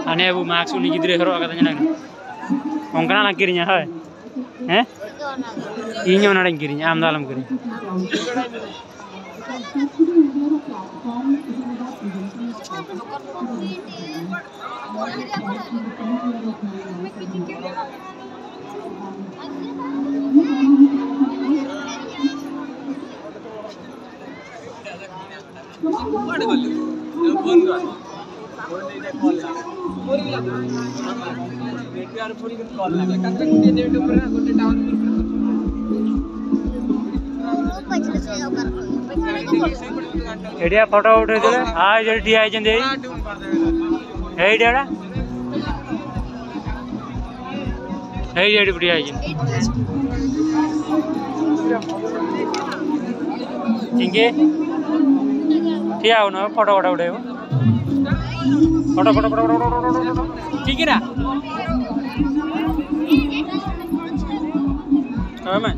Ane bu max uni gidre hero katanya nang. Ongkana nak kirinya hai. Inyo nang kirinya am dalam kiri. एडिया photo उठे दे हां जल्दी T I जंदे ए डेड़ा ए JD बुढ़ी आई इंगे ठीक है ना फोटो फोटो उठे फोटो फोटो फोटो ठीक है ना हाँ मैं